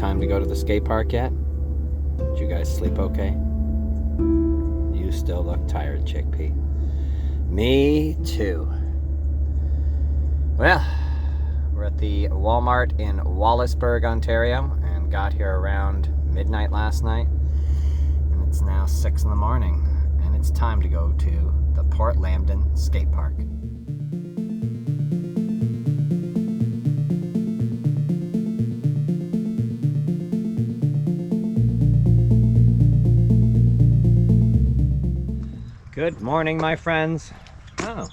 time to go to the skate park yet? Did you guys sleep okay? You still look tired, Chickpea. Me too. Well, we're at the Walmart in Wallaceburg, Ontario, and got here around midnight last night. And it's now 6 in the morning, and it's time to go to the Port Lambton skate park. Good morning, my friends. Oh,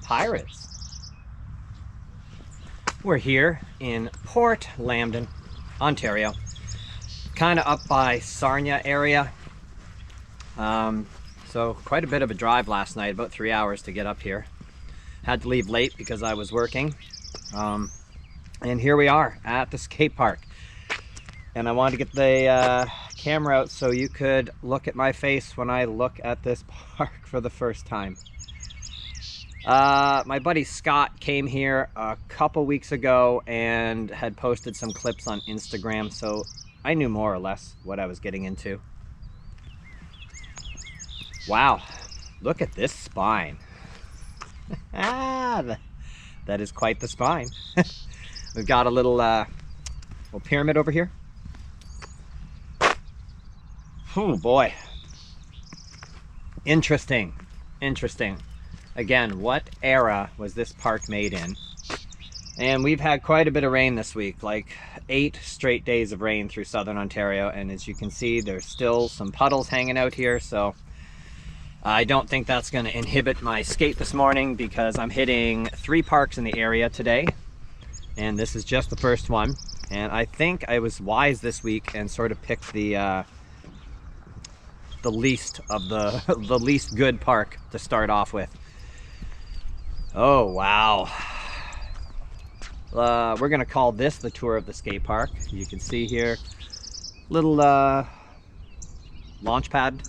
pirates. We're here in Port Lambton, Ontario. Kind of up by Sarnia area. So quite a bit of a drive last night, about 3 hours to get up here. Had to leave late because I was working. And here we are at the skate park. And I wanted to get the camera out so you could look at my face when I look at this park for the first time. My buddy Scott came here a couple weeks ago and had posted some clips on Instagram, so I knew more or less what I was getting into. Wow, look at this spine. That is quite the spine. We've got a little pyramid over here. Oh boy. Interesting. Again, what era was this park made in? And we've had quite a bit of rain this week, like 8 straight days of rain through southern Ontario. And as you can see, there's still some puddles hanging out here. So I don't think that's going to inhibit my skate this morning because I'm hitting 3 parks in the area today. And this is just the first one. And I think I was wise this week and sort of picked the least of the least good park to start off with. Oh wow. We're gonna call this the tour of the skate park. You can see here little launch pad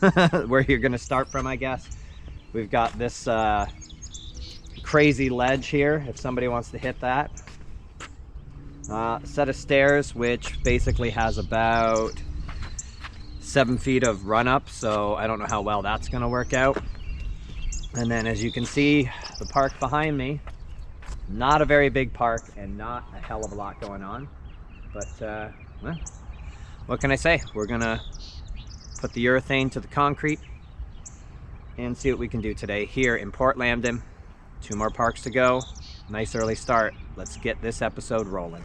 where you're gonna start from, I guess. We've got this crazy ledge here if somebody wants to hit that. Set of stairs which basically has about 7 feet of run up, so I don't know how well that's going to work out. And then as you can see, the park behind me, not a very big park and not a hell of a lot going on, but well, what can I say? We're gonna put the urethane to the concrete and see what we can do today here in Port Lambton. 2 more parks to go. Nice early start. Let's get this episode rolling.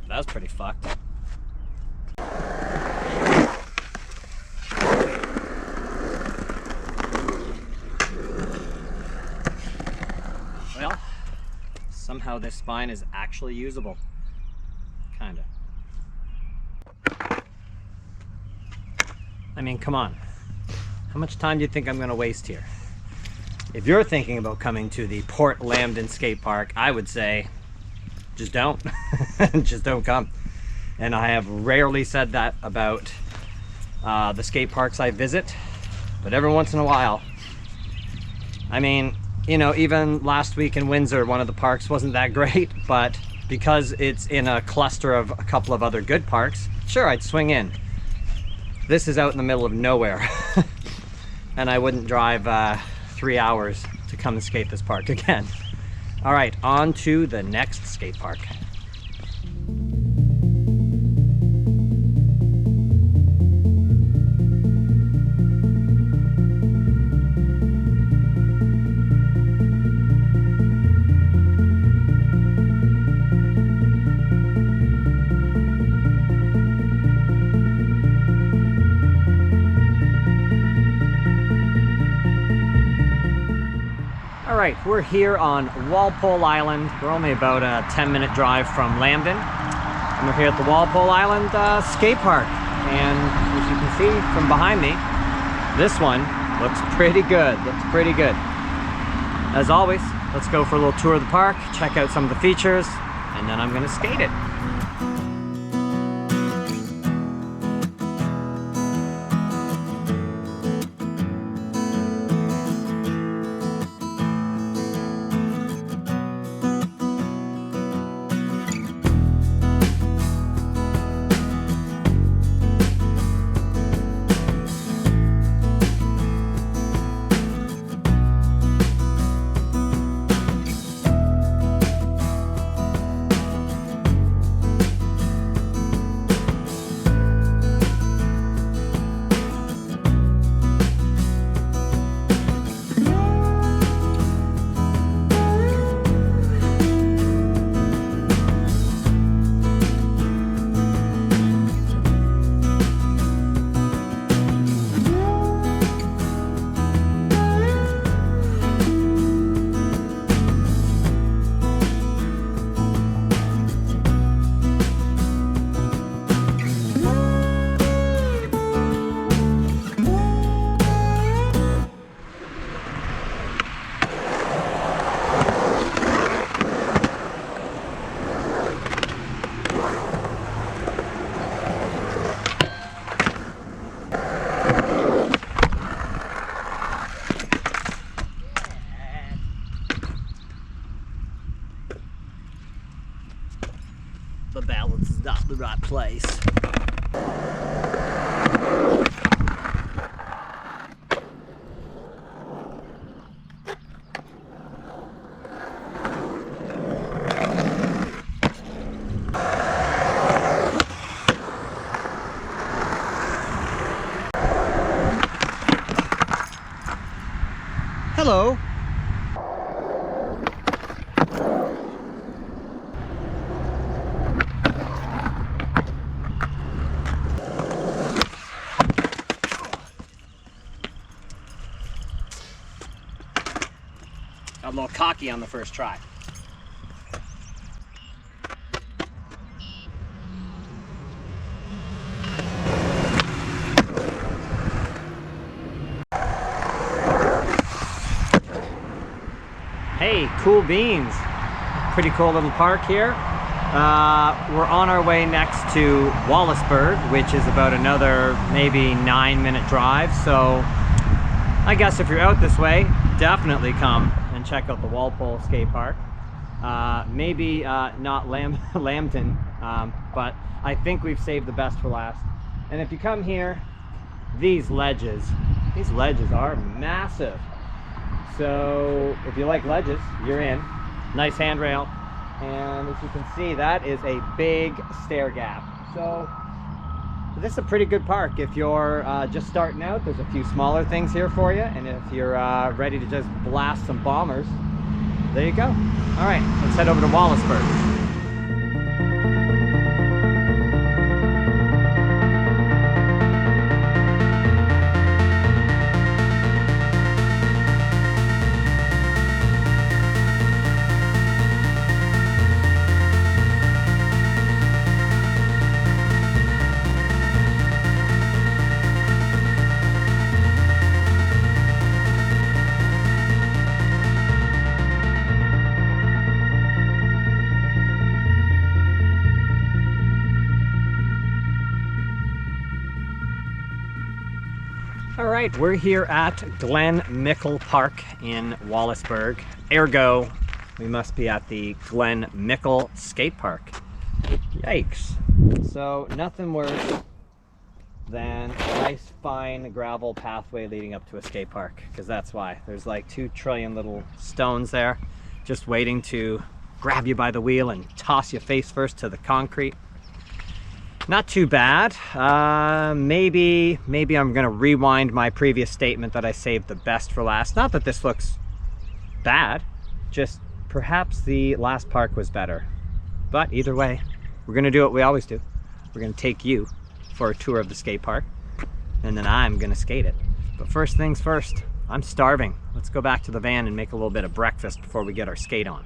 That's pretty fucked. Well, somehow this spine is actually usable. Kinda. I mean, come on. How much time do you think I'm gonna waste here? If you're thinking about coming to the Port Lambton skate park, I would say just don't. Just don't come. And I have rarely said that about the skate parks I visit, but every once in a while. I mean, you know, even last week in Windsor, one of the parks wasn't that great, but because it's in a cluster of a couple of other good parks, sure, I'd swing in. This is out in the middle of nowhere, and I wouldn't drive 3 hours to come and skate this park again. All right, on to the next skate park. Alright, we're here on Walpole Island. We're only about a 10-minute drive from Lambton. And we're here at the Walpole Island skate park. And as you can see from behind me, this one looks pretty good. As always, let's go for a little tour of the park, check out some of the features, and then I'm gonna skate it. The balance is not the right place. Hello. Got a little cocky on the first try. Hey, cool beans. Pretty cool little park here. We're on our way next to Wallaceburg, which is about another maybe 9-minute drive. So I guess if you're out this way, definitely come and check out the Walpole skate park. Maybe not Lambton, but I think we've saved the best for last. And if you come here, these ledges are massive. So if you like ledges, you're in. Nice handrail. And as you can see, that is a big stair gap. So this is a pretty good park. If you're just starting out, there's a few smaller things here for you. And if you're ready to just blast some bombers, there you go. All right, let's head over to Wallaceburg. All right, we're here at Glen Mickle Park in Wallaceburg. Ergo, we must be at the Glen Mickle Skate Park. Yikes. So nothing worse than a nice fine gravel pathway leading up to a skate park, because that's why. There's like 2 trillion little stones there just waiting to grab you by the wheel and toss you face first to the concrete. Not too bad. Maybe I'm gonna rewind my previous statement that I saved the best for last. Not that this looks bad, just perhaps the last park was better. But either way, we're gonna do what we always do. We're gonna take you for a tour of the skate park, and then I'm gonna skate it. But first things first, I'm starving. Let's go back to the van and make a little bit of breakfast before we get our skate on.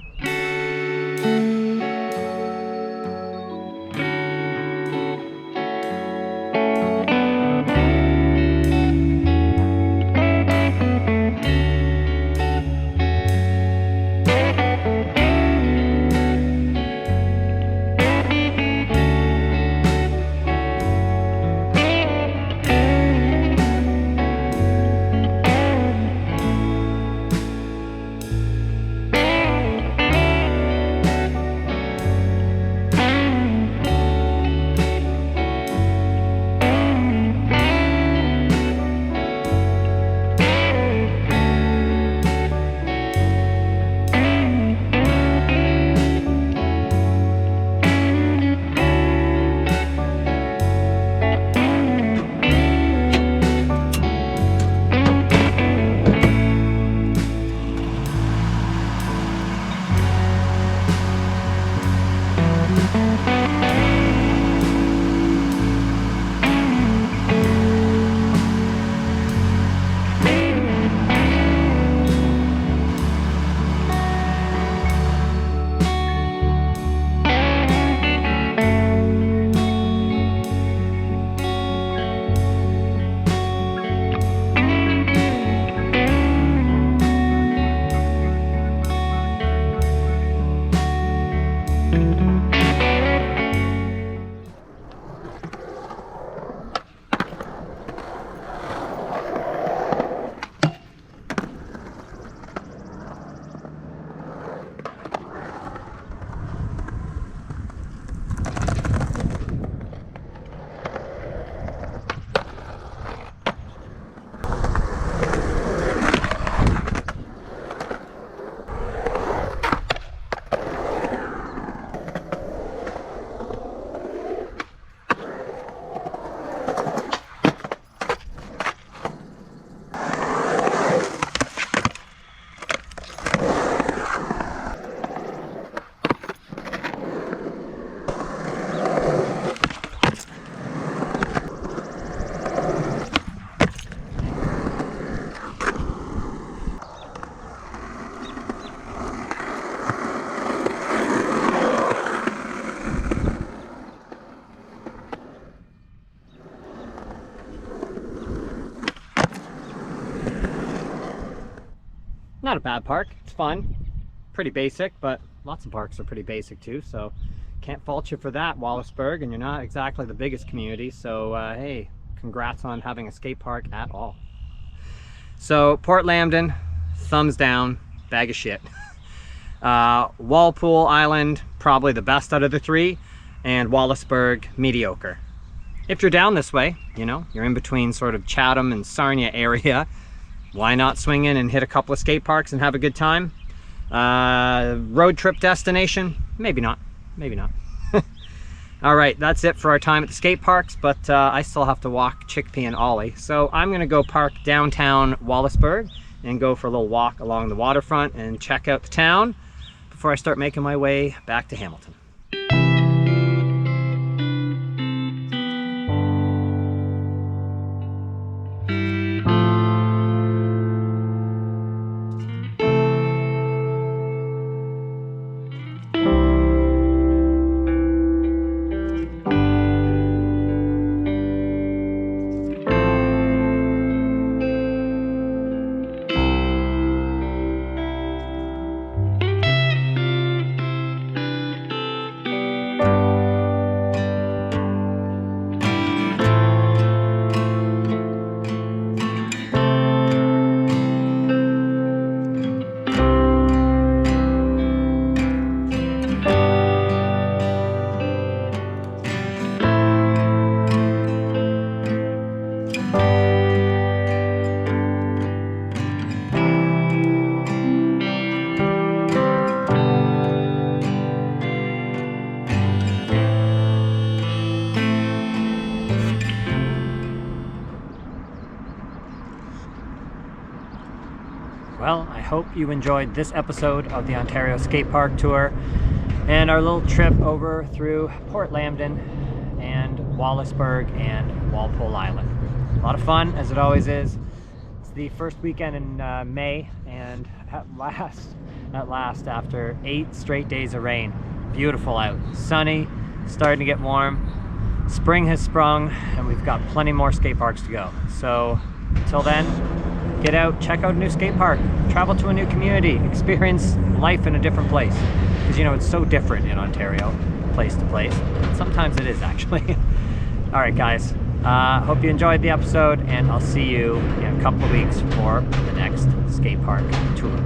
Not a bad park, it's fun. Pretty basic, but lots of parks are pretty basic too, so can't fault you for that, Wallaceburg, and you're not exactly the biggest community, so hey, congrats on having a skate park at all. So Port Lambton, thumbs down, bag of shit. Walpole Island, probably the best out of the three, and Wallaceburg, mediocre. If you're down this way, you know, you're in between sort of Chatham and Sarnia area, why not swing in and hit a couple of skate parks and have a good time? Road trip destination? Maybe not. Maybe not. All right, that's it for our time at the skate parks, but I still have to walk Chickpea and Ollie. So I'm going to go park downtown Wallaceburg and go for a little walk along the waterfront and check out the town before I start making my way back to Hamilton. Well, I hope you enjoyed this episode of the Ontario Skate Park Tour and our little trip over through Port Lambton and Wallaceburg and Walpole Island. A lot of fun, as it always is. the first weekend in May, and at last, after 8 straight days of rain, beautiful out, sunny, starting to get warm. Spring has sprung, and we've got plenty more skate parks to go. So until then, get out, check out a new skate park, travel to a new community, experience life in a different place. Because you know, it's so different in Ontario, place to place. Sometimes it is actually. All right, guys. Hope you enjoyed the episode, and I'll see you in a couple of weeks for the next skate park tour.